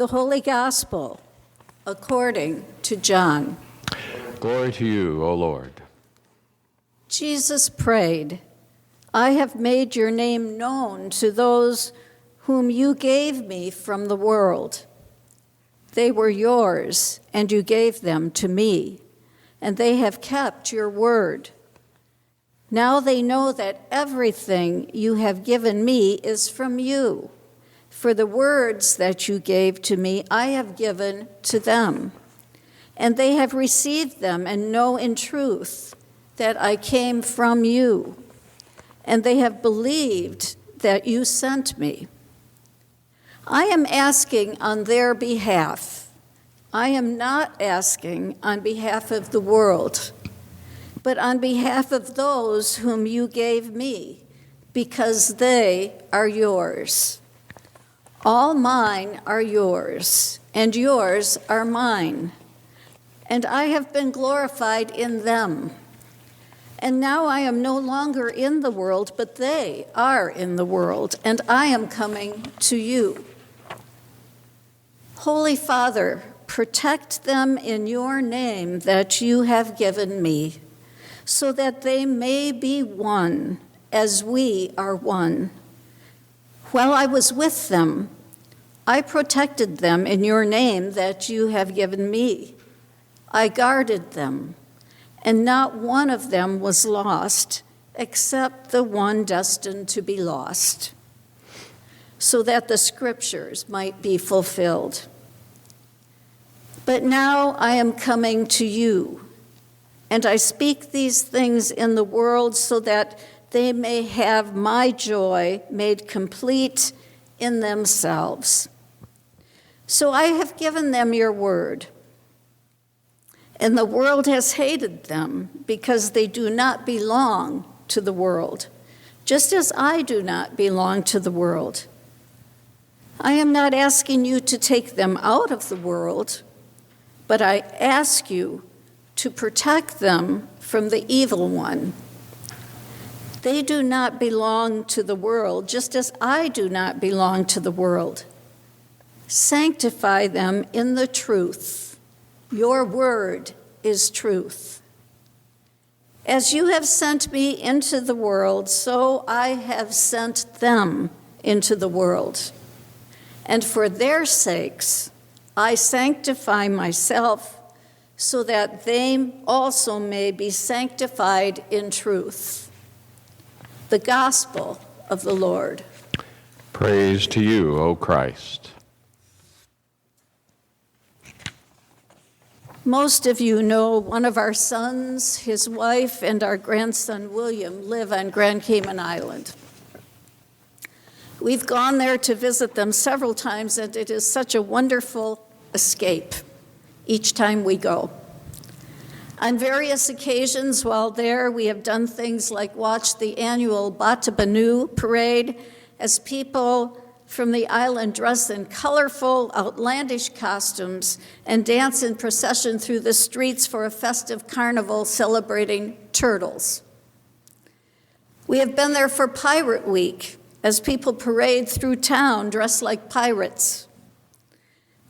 The Holy Gospel according to John. Glory to you, O Lord. Jesus prayed, "I have made your name known to those whom you gave me from the world. They were yours, and you gave them to me, and they have kept your word. Now they know that everything you have given me is from you. For the words that you gave to me, I have given to them. And they have received them and know in truth that I came from you. And they have believed that you sent me. I am asking on their behalf. I am not asking on behalf of the world, but on behalf of those whom you gave me, because they are yours. All mine are yours, and yours are mine. And I have been glorified in them. And now I am no longer in the world, but they are in the world, and I am coming to you. Holy Father, protect them in your name that you have given me, so that they may be one as we are one. While I was with them, I protected them in your name that you have given me. I guarded them, and not one of them was lost, except the one destined to be lost, so that the scriptures might be fulfilled. But now I am coming to you, and I speak these things in the world so that they may have my joy made complete in themselves. So I have given them your word, and the world has hated them because they do not belong to the world, just as I do not belong to the world. I am not asking you to take them out of the world, but I ask you to protect them from the evil one. They do not belong to the world, just as I do not belong to the world. Sanctify them in the truth. Your word is truth. As you have sent me into the world, so I have sent them into the world. And for their sakes, I sanctify myself, so that they also may be sanctified in truth. The gospel of the Lord. Praise to you, O Christ. Most of you know one of our sons, his wife, and our grandson William live on Grand Cayman Island. We've gone there to visit them several times, and it is such a wonderful escape each time we go. On various occasions while there, we have done things like watch the annual Batabano parade as people from the island dress in colorful, outlandish costumes and dance in procession through the streets for a festive carnival celebrating turtles. We have been there for Pirate Week as people parade through town dressed like pirates.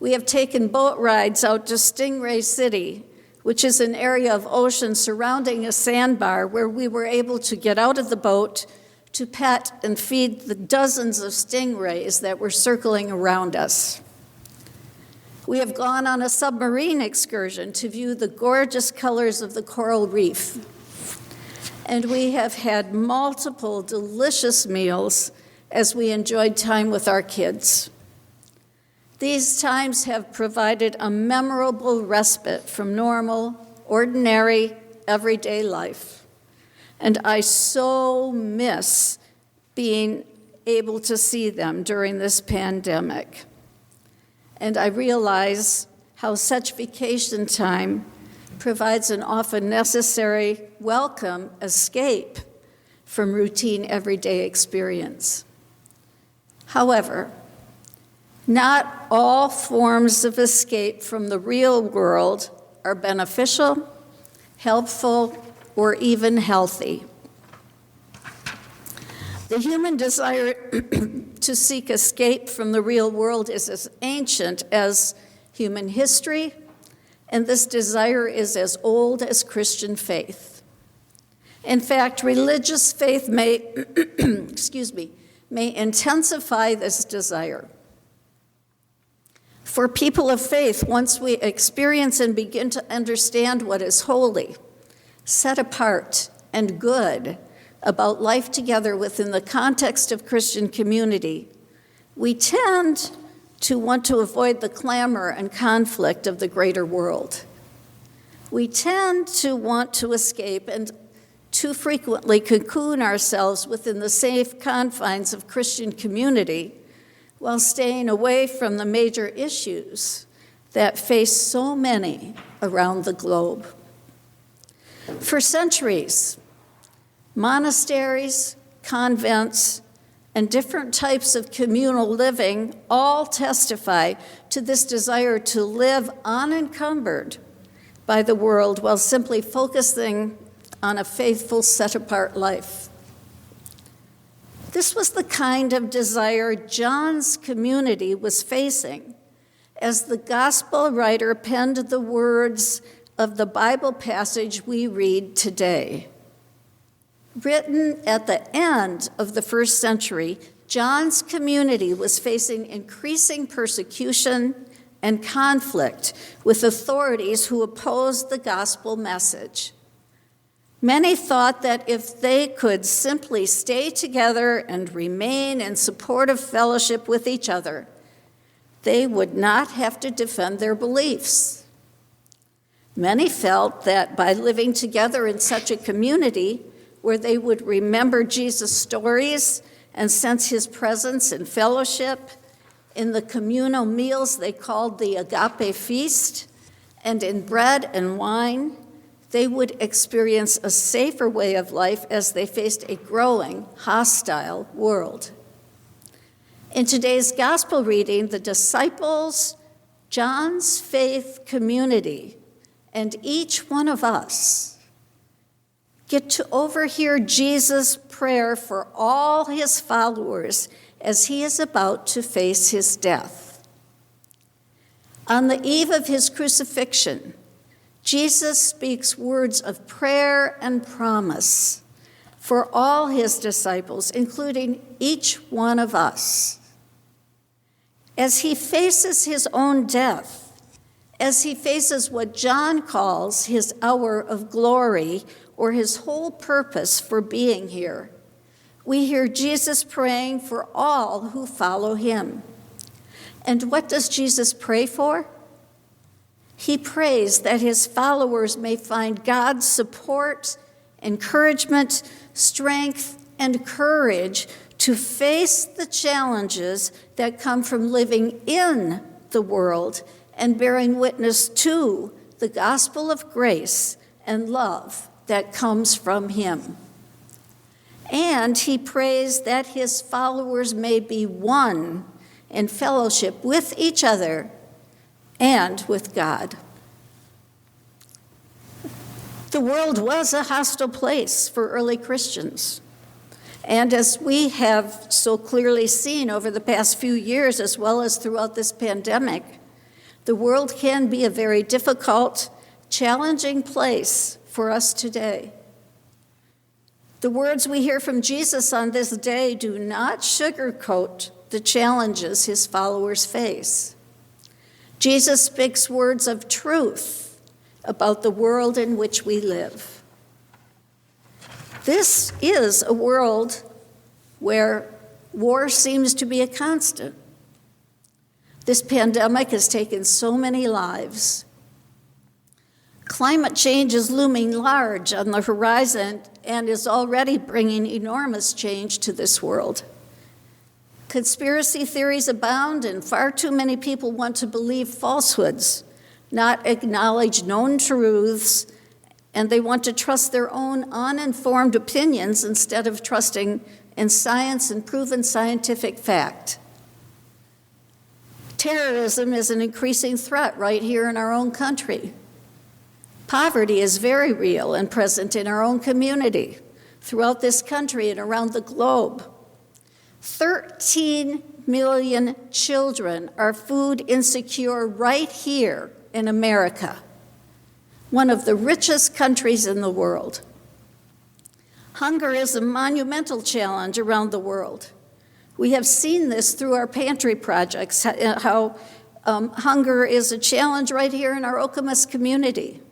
We have taken boat rides out to Stingray City, which is an area of ocean surrounding a sandbar where we were able to get out of the boat to pet and feed the dozens of stingrays that were circling around us. We have gone on a submarine excursion to view the gorgeous colors of the coral reef. And we have had multiple delicious meals as we enjoyed time with our kids. These times have provided a memorable respite from normal, ordinary, everyday life. And I so miss being able to see them during this pandemic. And I realize how such vacation time provides an often necessary, welcome escape from routine everyday experience. However, not all forms of escape from the real world are beneficial, helpful, or even healthy. The human desire to seek escape from the real world is as ancient as human history, and this desire is as old as Christian faith. In fact, religious faith may, may intensify this desire. For people of faith, once we experience and begin to understand what is holy, set apart, and good about life together within the context of Christian community, we tend to want to avoid the clamor and conflict of the greater world. We tend to want to escape and too frequently cocoon ourselves within the safe confines of Christian community while staying away from the major issues that face so many around the globe. For centuries, monasteries, convents, and different types of communal living all testify to this desire to live unencumbered by the world while simply focusing on a faithful, set-apart life. This was the kind of desire John's community was facing as the gospel writer penned the words of the Bible passage we read today. Written at the end of the first century, John's community was facing increasing persecution and conflict with authorities who opposed the gospel message. Many thought that if they could simply stay together and remain in supportive fellowship with each other, they would not have to defend their beliefs. Many felt that by living together in such a community, where they would remember Jesus' stories and sense his presence in fellowship, in the communal meals they called the agape feast, and in bread and wine, they would experience a safer way of life as they faced a growing, hostile world. In today's gospel reading, the disciples, John's faith community, and each one of us get to overhear Jesus' prayer for all his followers as he is about to face his death. On the eve of his crucifixion, Jesus speaks words of prayer and promise for all his disciples, including each one of us. As he faces his own death, as he faces what John calls his hour of glory, or his whole purpose for being here, we hear Jesus praying for all who follow him. And what does Jesus pray for? He prays that his followers may find God's support, encouragement, strength, and courage to face the challenges that come from living in the world and bearing witness to the gospel of grace and love that comes from him. And he prays that his followers may be one in fellowship with each other and with God. The world was a hostile place for early Christians. And as we have so clearly seen over the past few years, as well as throughout this pandemic, the world can be a very difficult, challenging place for us today. The words we hear from Jesus on this day do not sugarcoat the challenges his followers face. Jesus speaks words of truth about the world in which we live. This is a world where war seems to be a constant. This pandemic has taken so many lives. Climate change is looming large on the horizon and is already bringing enormous change to this world. Conspiracy theories abound, and far too many people want to believe falsehoods, not acknowledge known truths, and they want to trust their own uninformed opinions instead of trusting in science and proven scientific fact. Terrorism is an increasing threat right here in our own country. Poverty is very real and present in our own community, throughout this country and around the globe. 13 million children are food insecure right here in America, one of the richest countries in the world. Hunger is a monumental challenge around the world. We have seen this through our pantry projects, how hunger is a challenge right here in our Okemos community.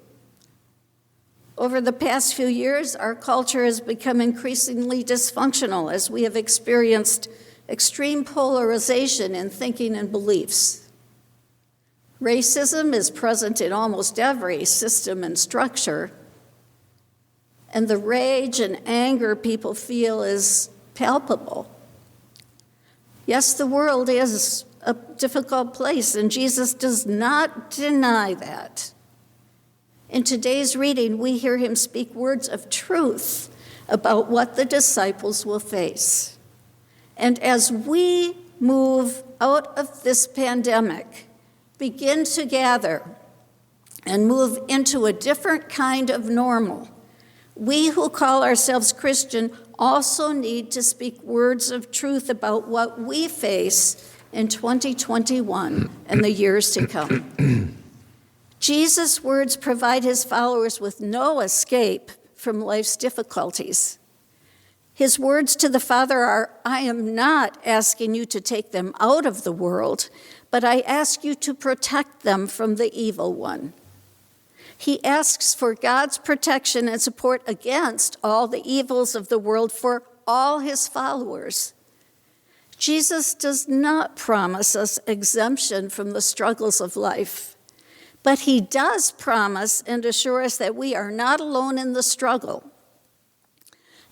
Over the past few years, our culture has become increasingly dysfunctional as we have experienced extreme polarization in thinking and beliefs. Racism is present in almost every system and structure, and the rage and anger people feel is palpable. Yes, the world is a difficult place, and Jesus does not deny that. In today's reading, we hear him speak words of truth about what the disciples will face. And as we move out of this pandemic, begin to gather and move into a different kind of normal, we who call ourselves Christian also need to speak words of truth about what we face in 2021 and the years to come. Jesus' words provide his followers with no escape from life's difficulties. His words to the Father are, I am not asking you to take them out of the world, but I ask you to protect them from the evil one. He asks for God's protection and support against all the evils of the world for all his followers. Jesus does not promise us exemption from the struggles of life, but he does promise and assure us that we are not alone in the struggle.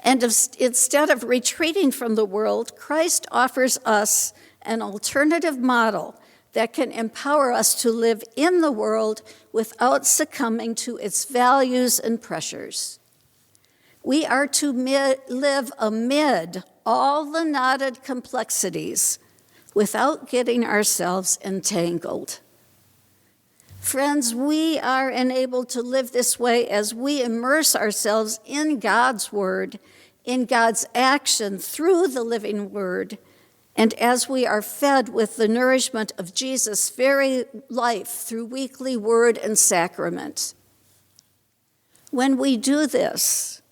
And instead of retreating from the world, Christ offers us an alternative model that can empower us to live in the world without succumbing to its values and pressures. We are to live amid all the knotted complexities without getting ourselves entangled. Friends, we are enabled to live this way as we immerse ourselves in God's word, in God's action through the living word, and as we are fed with the nourishment of Jesus' very life through weekly word and sacrament. When we do this,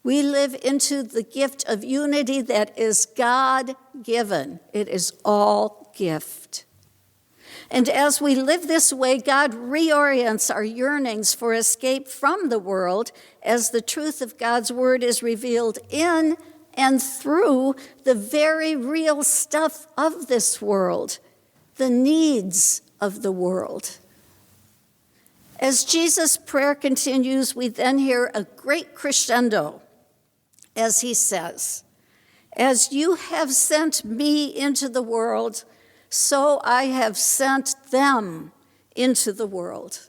we live into the gift of unity that is God-given. It is all gift. And as we live this way, God reorients our yearnings for escape from the world as the truth of God's word is revealed in and through the very real stuff of this world, the needs of the world. As Jesus' prayer continues, we then hear a great crescendo as he says, as you have sent me into the world, so I have sent them into the world.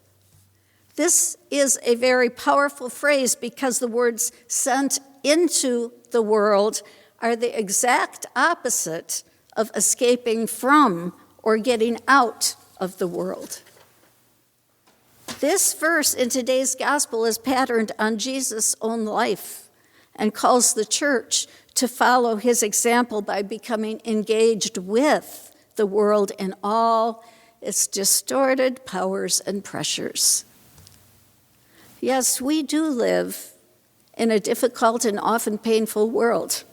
This is a very powerful phrase because the words sent into the world are the exact opposite of escaping from or getting out of the world. This verse in today's gospel is patterned on Jesus' own life and calls the church to follow his example by becoming engaged with the world in all its distorted powers and pressures. Yes, we do live in a difficult and often painful world.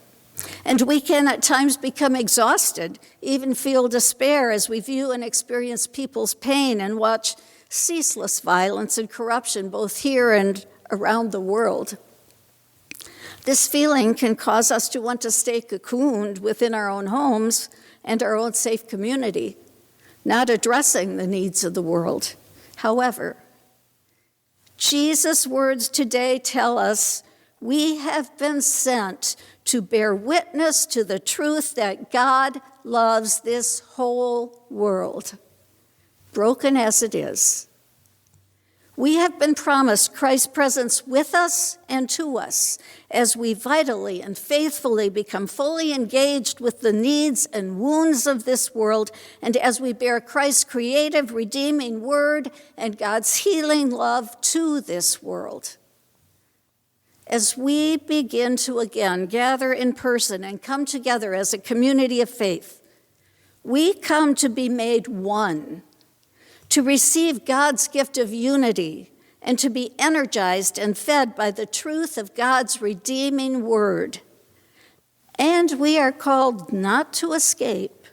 And we can at times become exhausted, even feel despair as we view and experience people's pain and watch ceaseless violence and corruption both here and around the world. This feeling can cause us to want to stay cocooned within our own homes and our own safe community, not addressing the needs of the world. However, Jesus' words today tell us we have been sent to bear witness to the truth that God loves this whole world, broken as it is. We have been promised Christ's presence with us and to us as we vitally and faithfully become fully engaged with the needs and wounds of this world, and as we bear Christ's creative, redeeming word and God's healing love to this world. as we begin to again gather in person and come together as a community of faith, we come to be made one, to receive God's gift of unity, and to be energized and fed by the truth of God's redeeming word. And we are called not to escape,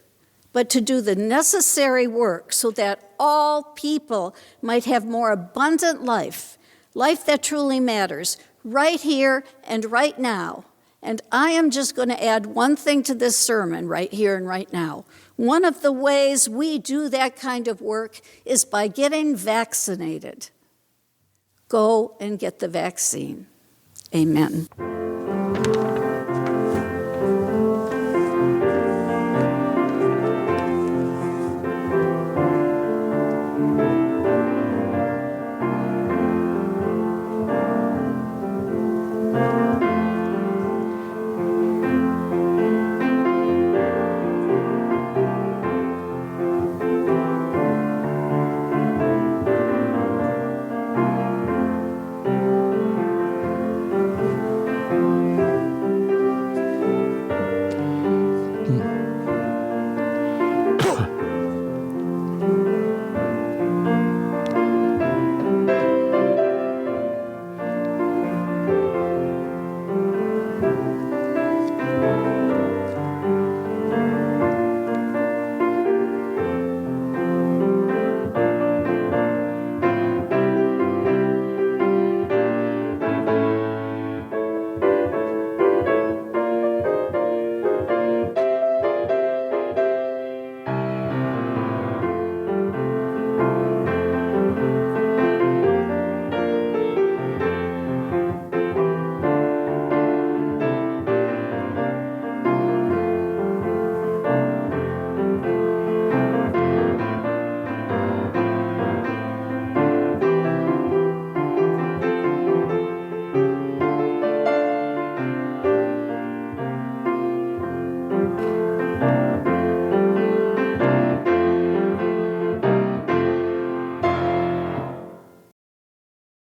but to do the necessary work so that all people might have more abundant life, life that truly matters, right here and right now. And I am just going to add one thing to this sermon right here and right now. One of the ways we do that kind of work is by getting vaccinated. Go and get the vaccine. Amen.